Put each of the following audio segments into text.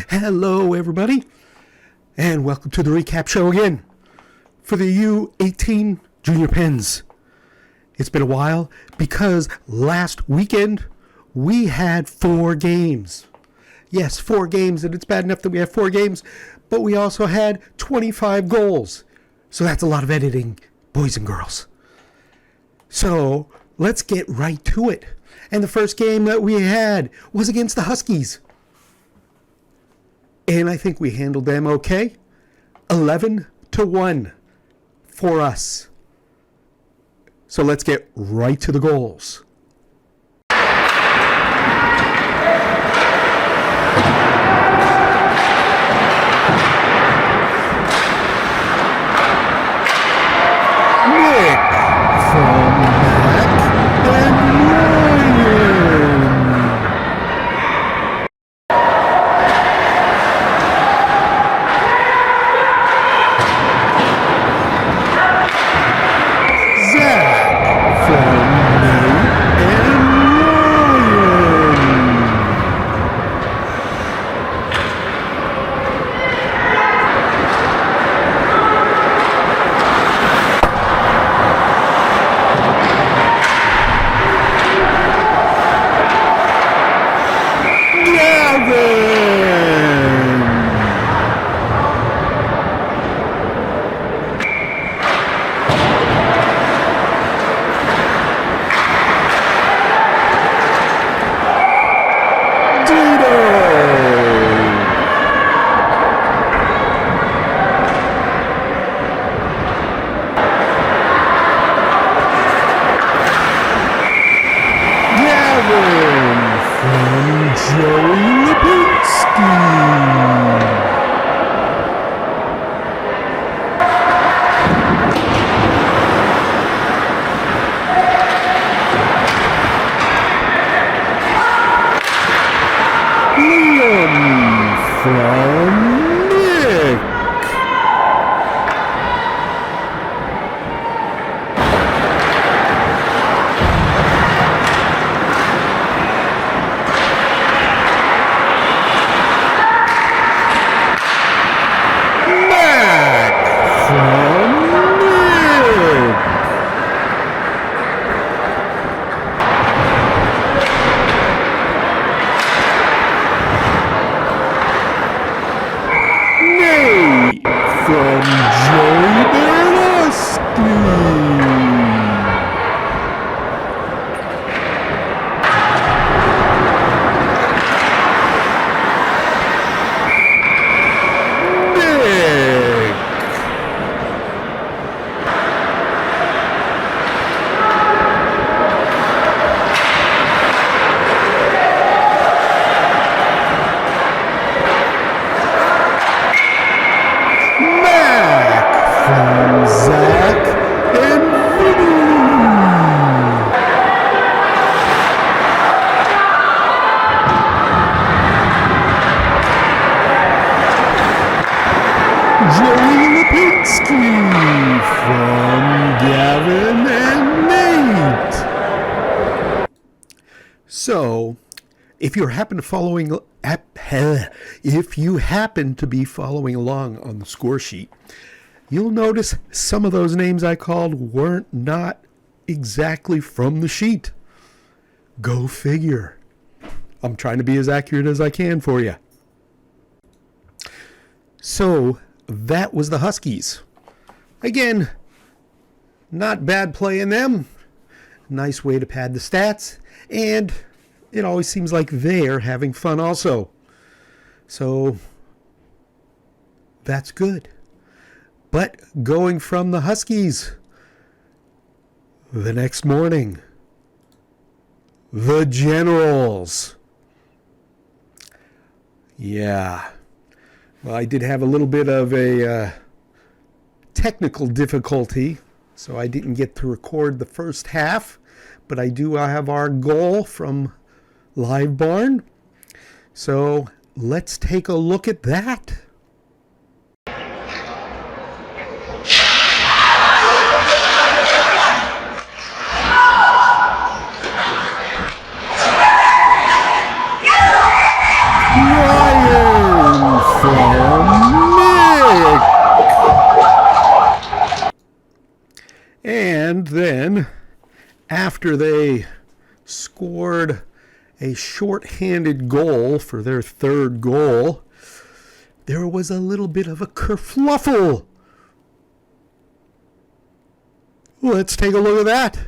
Hello, everybody, and welcome to the recap show again for the U18 Junior Pens. It's been a while because last weekend we had 4 games. Yes, 4 games, and it's bad enough that we have 4 games, but we also had 25 goals. So that's a lot of editing, boys and girls. So let's get right to it. And the first game that we had was against the Huskies. And I think we handled them okay. 11-1 for us. So let's get right to the goals. Nick from Mac and Ryan. Zach from Nate and So, if you happen to be following along on the score sheet, you'll notice some of those names I called weren't not exactly from the sheet. Go figure. I'm trying to be as accurate as I can for you. So, that was the Huskies. Again, not bad playing them. Nice way to pad the stats. And it always seems like they're having fun also. So, that's good. But going from the Huskies, the next morning, the Generals. Yeah. Well, I did have a little bit of a technical difficulty, so I didn't get to record the first half. But I do have our goal from Live Barn. So let's take a look at that. Ryan after they scored a shorthanded goal for their third goal, there was a little bit of a kerfluffle. Let's take a look at that.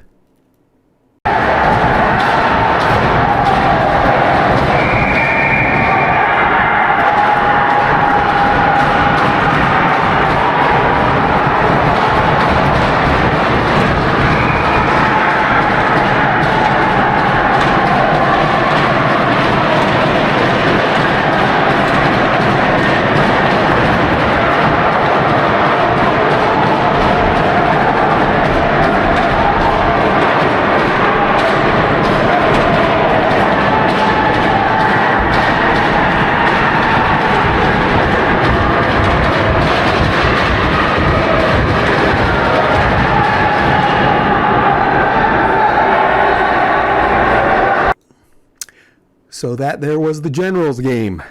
So that there was the Generals game.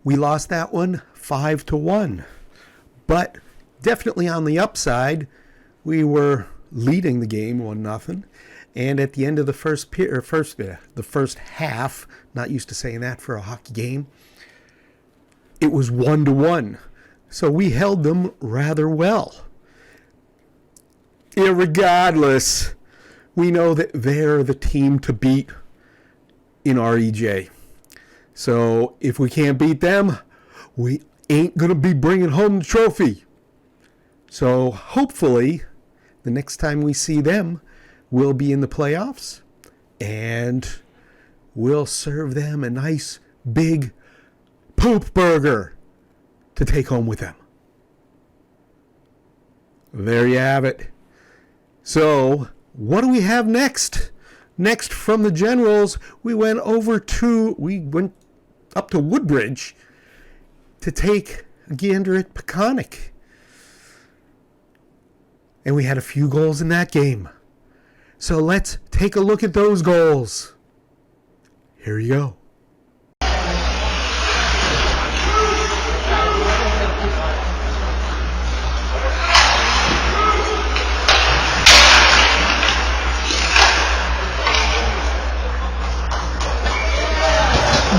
We lost that one 5-1. But definitely on the upside, we were leading the game 1-0. And at the end of the first half, not used to saying that for a hockey game, it was 1-1. So we held them rather well. Irregardless, we know that they're the team to beat in REJ. So if we can't beat them, we ain't going to be bringing home the trophy. So hopefully the next time we see them, we'll be in the playoffs and we'll serve them a nice big poop burger to take home with them. There you have it. So what do we have next? Next, from the Generals, we went up to Woodbridge to take a gander at Peconic. And we had a few goals in that game. So let's take a look at those goals. Here you go.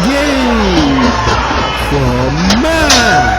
Game from Mike.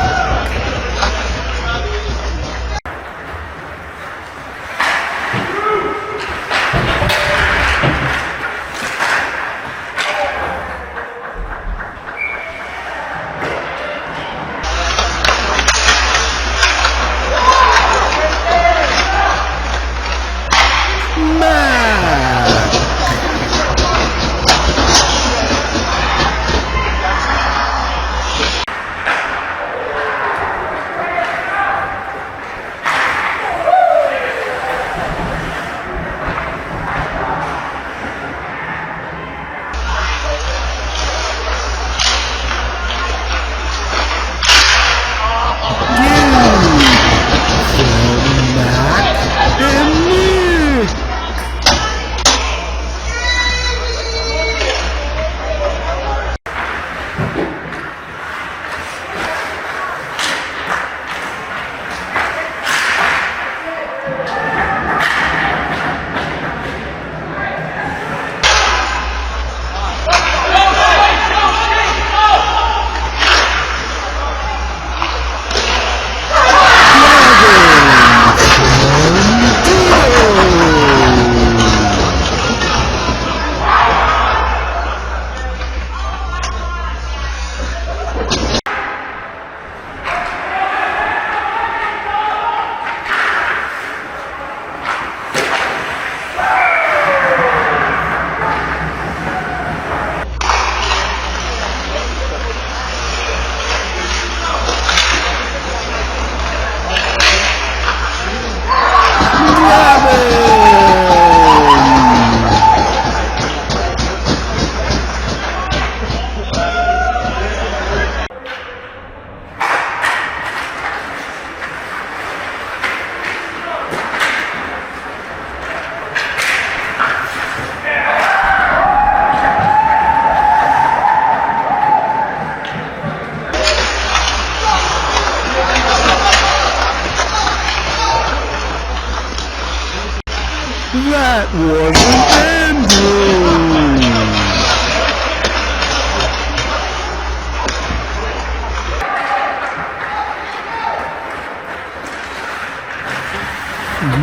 It wasn't Andrew.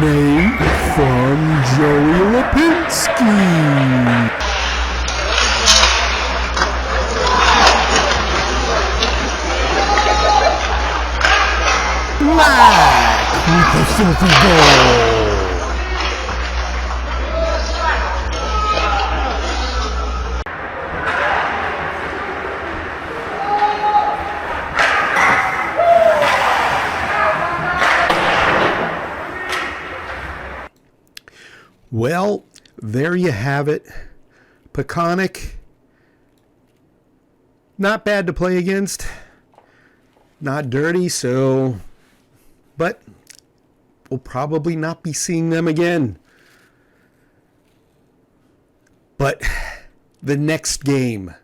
Name from Joey Lipinski. Black with the filthy goal. Well, there you have it. Peconic, not bad to play against. Not dirty, but we'll probably not be seeing them again. But the next game,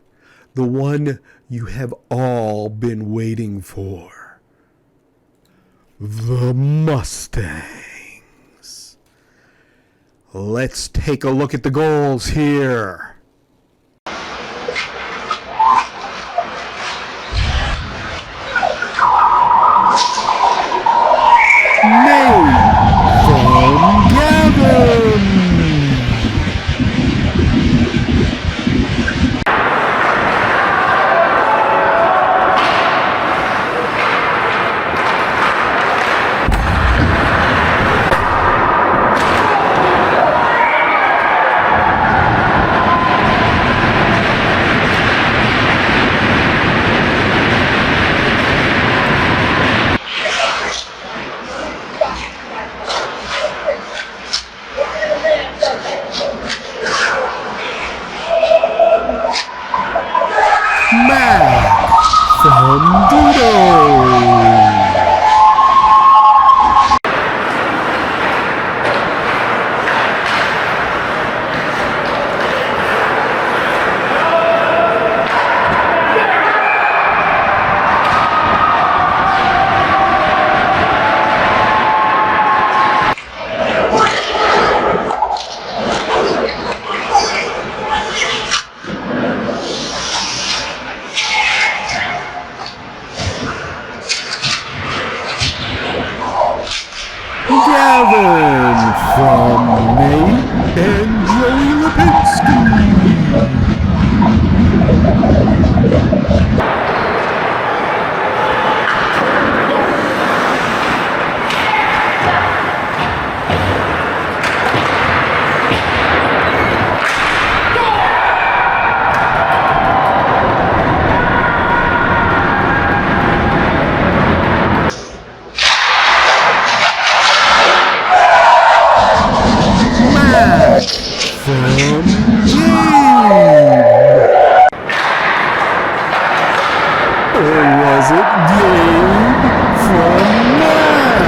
the one you have all been waiting for, the Mustangs. Let's take a look at the goals here. Name from Gavin. From Dudo. Gavin from Nate and Joey Lipinski. From Gabe. Or was it Gabe from Matt?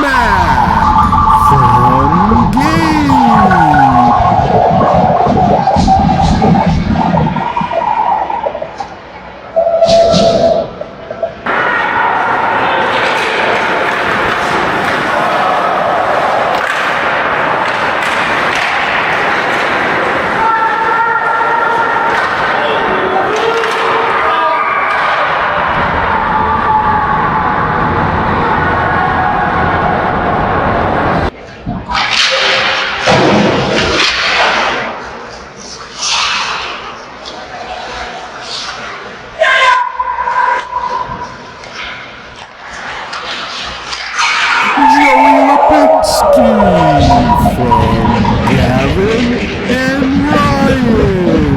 Matt from Gabe. From Gavin and Ryan.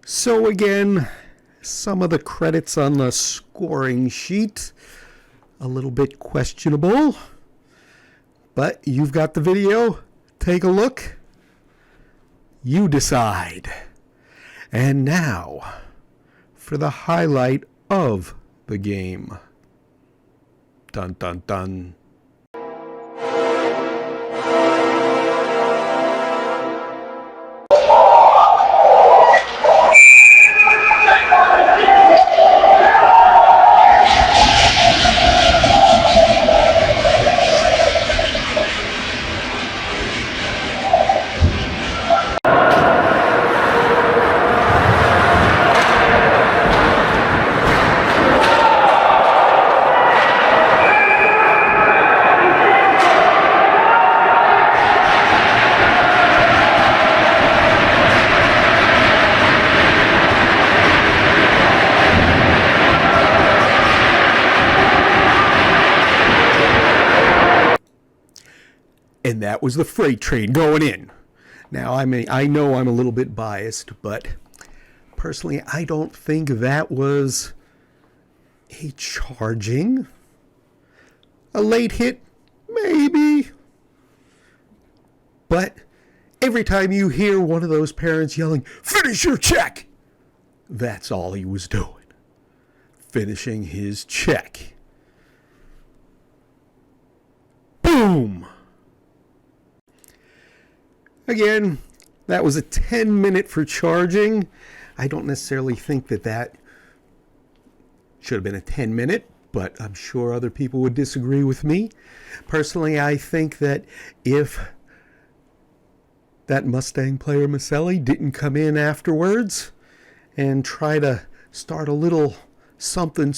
So again, Some of the credits on the scoring sheet, a little bit questionable. But you've got the video. Take a look. You decide. And now, for the highlight of the game. Dun dun dun. And that was the freight train going in. Now, I know I'm a little bit biased, but personally, I don't think that was a charging. A late hit, maybe. But every time you hear one of those parents yelling, "Finish your check!" that's all he was doing. Finishing his check. Boom! Again, that was a 10-minute for charging. I don't necessarily think that should have been a 10-minute, but I'm sure other people would disagree with me. Personally, I think that if that Mustang player, Maselli, didn't come in afterwards and try to start a little something,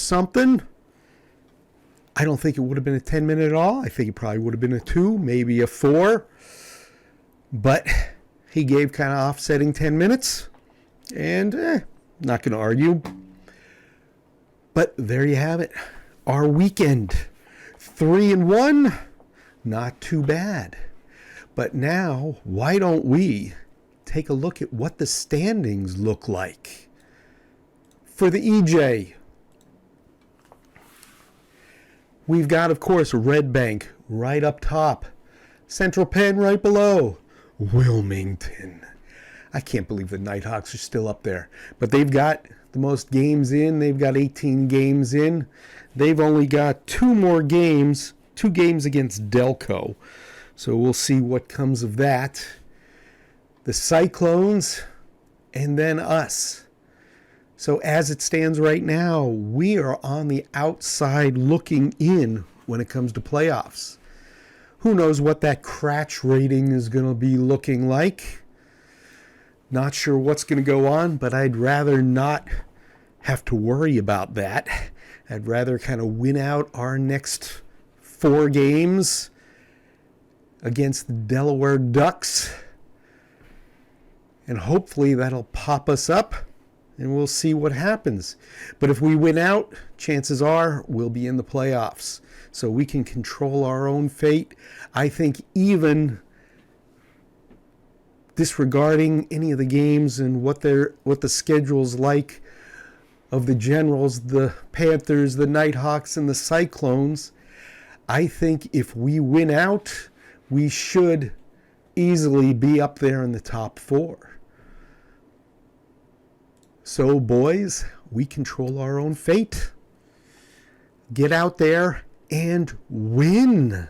I don't think it would have been a 10-minute at all. I think it probably would have been a 2, maybe a 4. But he gave kind of offsetting 10 minutes, and not going to argue. But there you have it. Our weekend. 3-1, not too bad. But now, why don't we take a look at what the standings look like for the EJ? We've got, of course, Red Bank right up top. Central Penn right below. Wilmington. I can't believe the Nighthawks are still up there. But they've got the most games in. They've got 18 games in. They've only got 2 more games. 2 games against Delco. So we'll see what comes of that. The Cyclones and then us. So as it stands right now, we are on the outside looking in when it comes to playoffs. Who knows what that Cratch rating is going to be looking like. Not sure what's going to go on, but I'd rather not have to worry about that. I'd rather kind of win out our next 4 games against the Delaware Ducks. And hopefully that'll pop us up, and we'll see what happens. But if we win out, chances are we'll be in the playoffs. So we can control our own fate. I think even disregarding any of the games and what the schedule's like of the Generals, the Panthers, the Nighthawks, and the Cyclones, I think if we win out, we should easily be up there in the top 4. So, boys, we control our own fate. Get out there and win.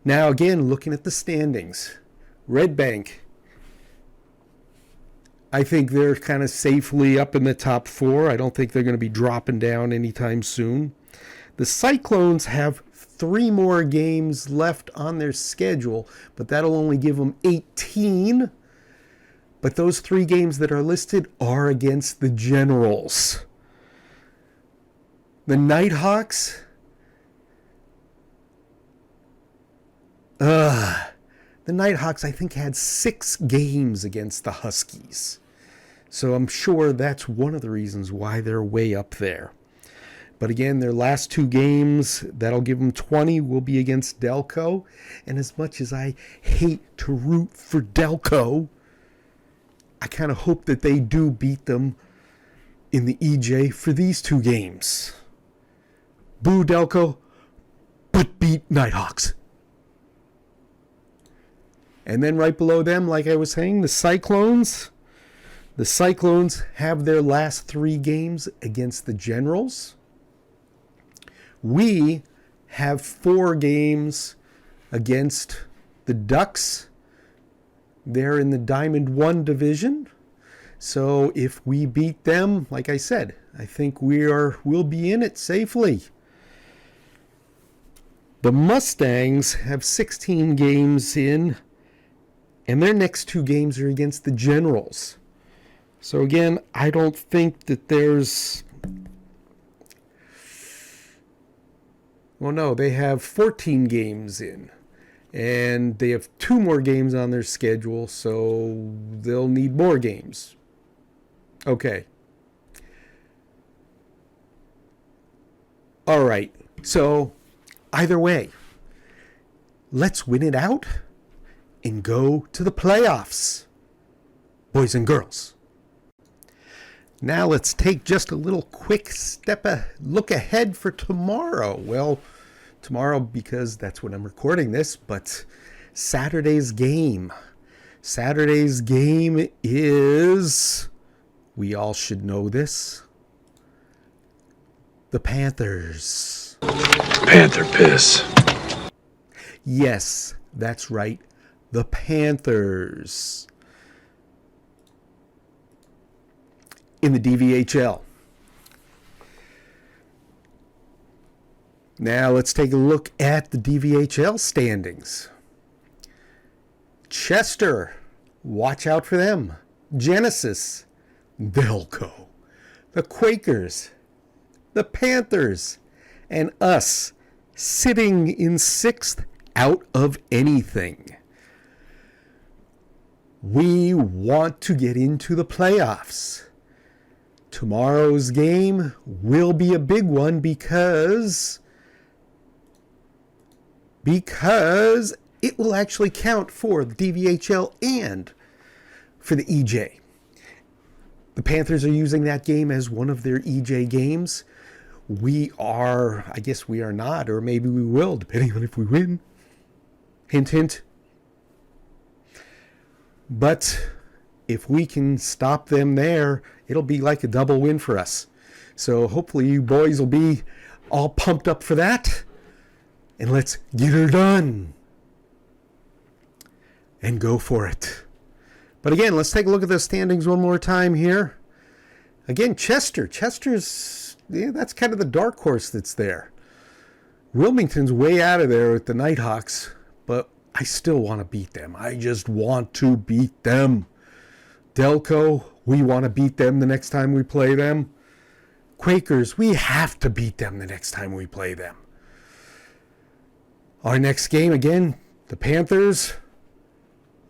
Now, again, looking at the standings. Red Bank, I think they're kind of safely up in the top 4. I don't think they're going to be dropping down anytime soon. The Cyclones have 3 more games left on their schedule, but that'll only give them 18. But those 3 games that are listed are against the Generals. The Nighthawks, the Nighthawks, I think, had 6 games against the Huskies. So I'm sure that's one of the reasons why they're way up there. But again, their last 2 games, that'll give them 20, will be against Delco. And as much as I hate to root for Delco, I kind of hope that they do beat them in the EJ for these two games. Boo Delco, but beat Nighthawks. And then right below them, like I was saying, the Cyclones. The Cyclones have their last 3 games against the Generals. We have 4 games against the Ducks. They're in the Diamond 1 division. So if we beat them, like I said, I think we'll be in it safely. The Mustangs have 16 games in, and their next 2 games are against the Generals. So again, I don't think that there's... Well, no, they have 14 games in. And they have 2 more games on their schedule, so they'll need more games. Okay. All right. So, either way, let's win it out and go to the playoffs, boys and girls. Now let's take just a little quick look ahead for tomorrow. Well, tomorrow because that's when I'm recording this, but Saturday's game. Saturday's game is, we all should know this, the Panthers. Panther piss. Yes, that's right. The Panthers. In the DVHL. Now let's take a look at the DVHL standings. Chester, watch out for them. Genesis, they'll go. The Quakers, the Panthers, and us sitting in 6th out of anything. We want to get into the playoffs. Tomorrow's game will be a big one because it will actually count for the DVHL and for the EJ. The Panthers are using that game as one of their EJ games. I guess we are not, or maybe we will, depending on if we win. Hint, hint. But if we can stop them there, it'll be like a double win for us. So hopefully you boys will be all pumped up for that. And let's get her done. And go for it. But again, let's take a look at the standings one more time here. Again, Chester's, that's kind of the dark horse that's there. Wilmington's way out of there with the Nighthawks, but I still want to beat them. I just want to beat them. Delco, we want to beat them the next time we play them. Quakers, we have to beat them the next time we play them. Our next game, again, the Panthers.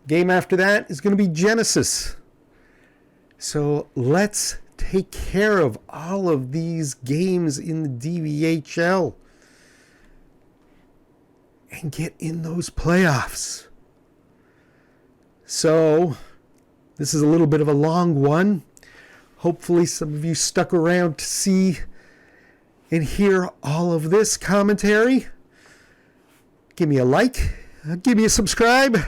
Game after that is going to be Genesis. So let's take care of all of these games in the DVHL and get in those playoffs. So this is a little bit of a long one. Hopefully some of you stuck around to see and hear all of this commentary. Give me a like, give me a subscribe,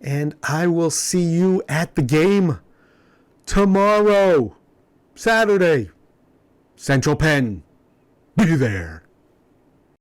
and I will see you at the game tomorrow, Saturday, Central Penn. Be there.